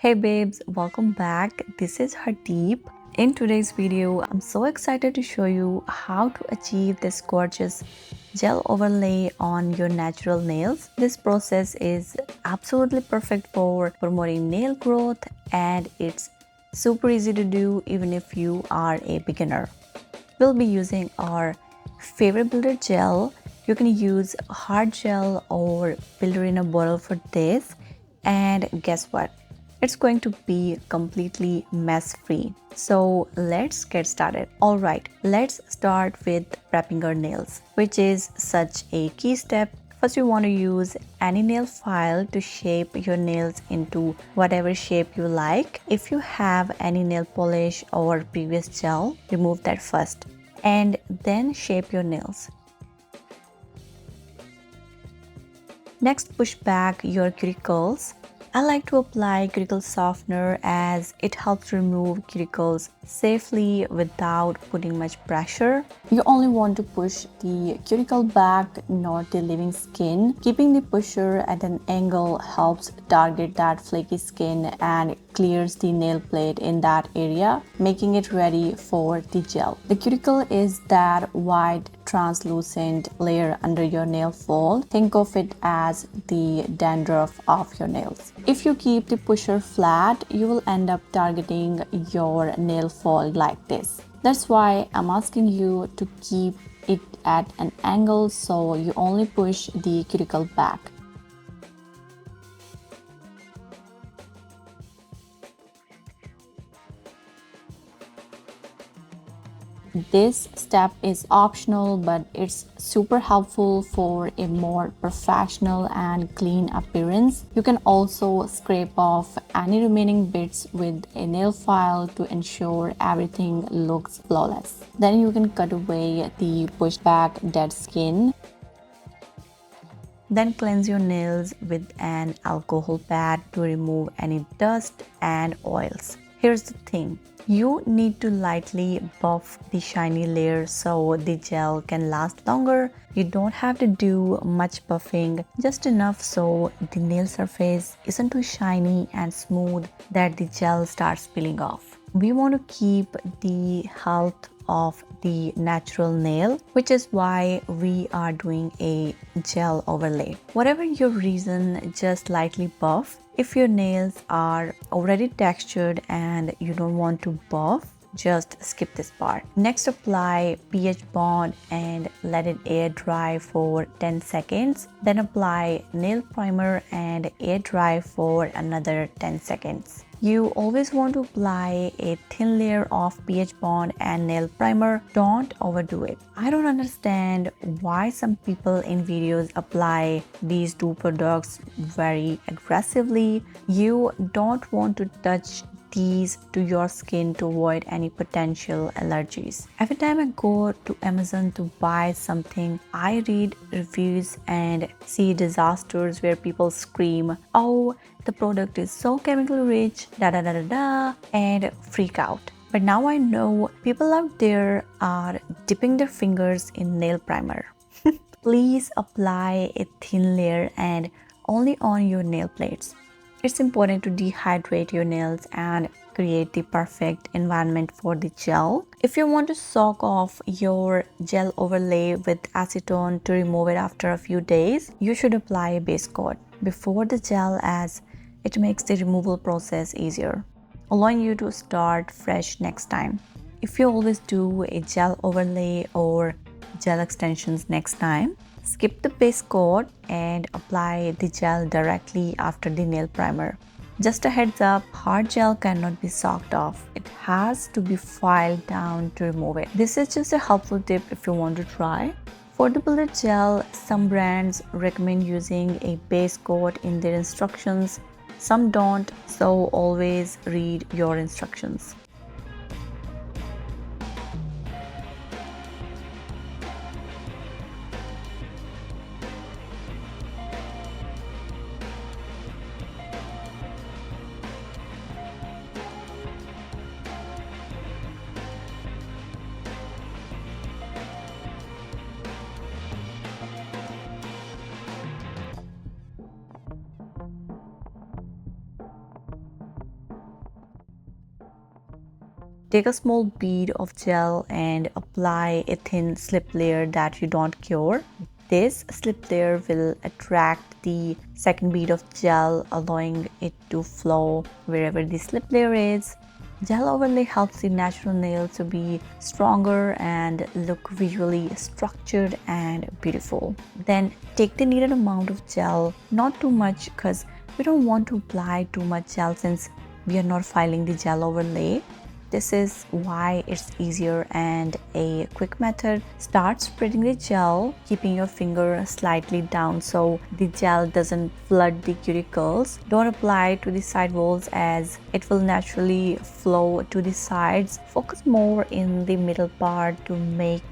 Hey babes, welcome back. This is Hardeep. In today's video, I'm so excited to show you how to achieve this gorgeous gel overlay on your natural nails. This process is absolutely perfect for promoting nail growth and it's super easy to do even if you are a beginner. We'll be using our favorite builder gel. You can use hard gel or builder in a bottle for this. And guess what? It's going to be completely mess free. So let's get started. Alright, let's start with prepping our nails, which is such a key step. First, you want to use any nail file to shape your nails into whatever shape you like. If you have any nail polish or previous gel, remove that first and then shape your nails. Next, push back your cuticles. I like to apply cuticle softener as it helps remove cuticles safely without putting much pressure. You only want to push the cuticle back, not the living skin. Keeping the pusher at an angle helps target that flaky skin and clears the nail plate in that area, making it ready for the gel. The cuticle is that white translucent layer under your nail fold. Think of it as the dandruff of your nails. If you keep the pusher flat, you will end up targeting your nail fold like this. That's why I'm asking you to keep it at an angle so you only push the cuticle back. This step is optional, but it's super helpful for a more professional and clean appearance. You can also scrape off any remaining bits with a nail file to ensure everything looks flawless. Then you can cut away the pushback dead skin. Then cleanse your nails with an alcohol pad to remove any dust and oils. Here's the thing. You need to lightly buff the shiny layer so the gel can last longer. You don't have to do much buffing, just enough so the nail surface isn't too shiny and smooth that the gel starts peeling off. We want to keep the health of the natural nail, which is why we are doing a gel overlay. Whatever your reason, just lightly buff. If your nails are already textured and you don't want to buff, just skip this part. Next, apply pH bond and let it air dry for 10 seconds. Then apply nail primer and air dry for another 10 seconds. You always want to apply a thin layer of pH bond and nail primer. Don't overdo it. I don't understand why some people in videos apply these two products very aggressively. You don't want to touch these to your skin to avoid any potential allergies. Every time I go to Amazon to buy something, I read reviews and see disasters where people scream, "Oh, the product is so chemical rich, da da da da da," and freak out. But now I know people out there are dipping their fingers in nail primer. Please apply a thin layer and only on your nail plates. It's important to dehydrate your nails and create the perfect environment for the gel. If you want to soak off your gel overlay with acetone to remove it after a few days, you should apply a base coat before the gel as it makes the removal process easier, allowing you to start fresh next time. If you always do a gel overlay or gel extensions next time, skip the base coat and apply the gel directly after the nail primer. Just a heads up, hard gel cannot be soaked off. It has to be filed down to remove it. This is just a helpful tip if you want to try. For the builder gel, some brands recommend using a base coat in their instructions. Some don't, so always read your instructions. Take a small bead of gel and apply a thin slip layer that you don't cure. This slip layer will attract the second bead of gel, allowing it to flow wherever the slip layer is. Gel overlay helps the natural nail to be stronger and look visually structured and beautiful. Then take the needed amount of gel, not too much because we don't want to apply too much gel since we are not filing the gel overlay. This is why it's easier and a quick method. Start spreading the gel, keeping your finger slightly down so the gel doesn't flood the cuticles. Don't apply to the side walls as it will naturally flow to the sides. Focus more in the middle part to make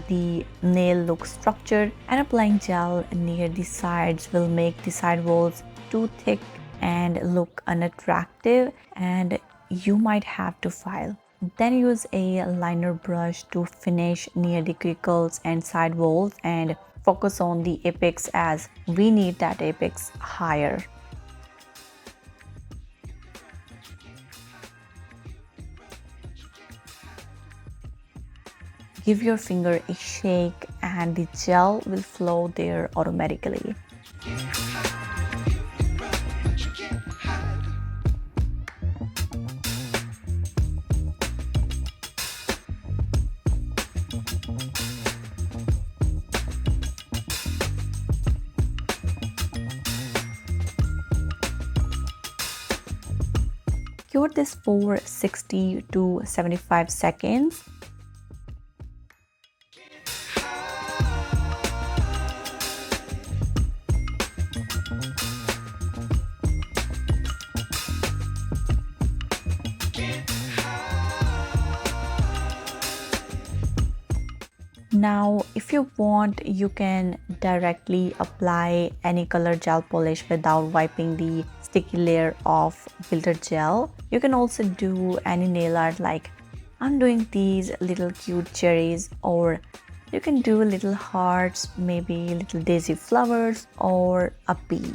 the nail look structured, and applying gel near the sides will make the side walls too thick and look unattractive, and you might have to file. Then use a liner brush to finish near the crinkles and side walls and focus on the apex as we need that apex higher. Give your finger a shake and the gel will flow there automatically. Cure this for 60 to 75 seconds. Now, if you want, you can directly apply any color gel polish without wiping the sticky layer of filtered gel. You can also do any nail art like I'm doing these little cute cherries, or you can do little hearts, maybe little daisy flowers or a bee.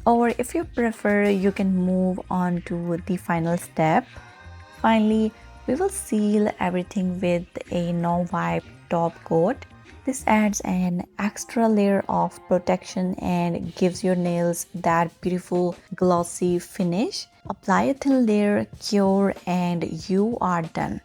Or if you prefer, you can move on to the final step. Finally, we will seal everything with a no-wipe top coat. This adds an extra layer of protection and gives your nails that beautiful glossy finish. Apply a thin layer, cure, and you are done.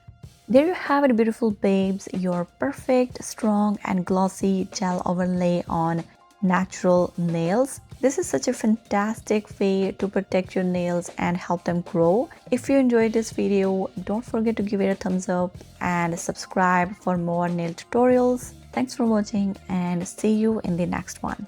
There you have it, beautiful babes, your perfect, strong, and glossy gel overlay on natural nails. This is such a fantastic way to protect your nails and help them grow. If you enjoyed this video, don't forget to give it a thumbs up and subscribe for more nail tutorials. Thanks for watching and see you in the next one.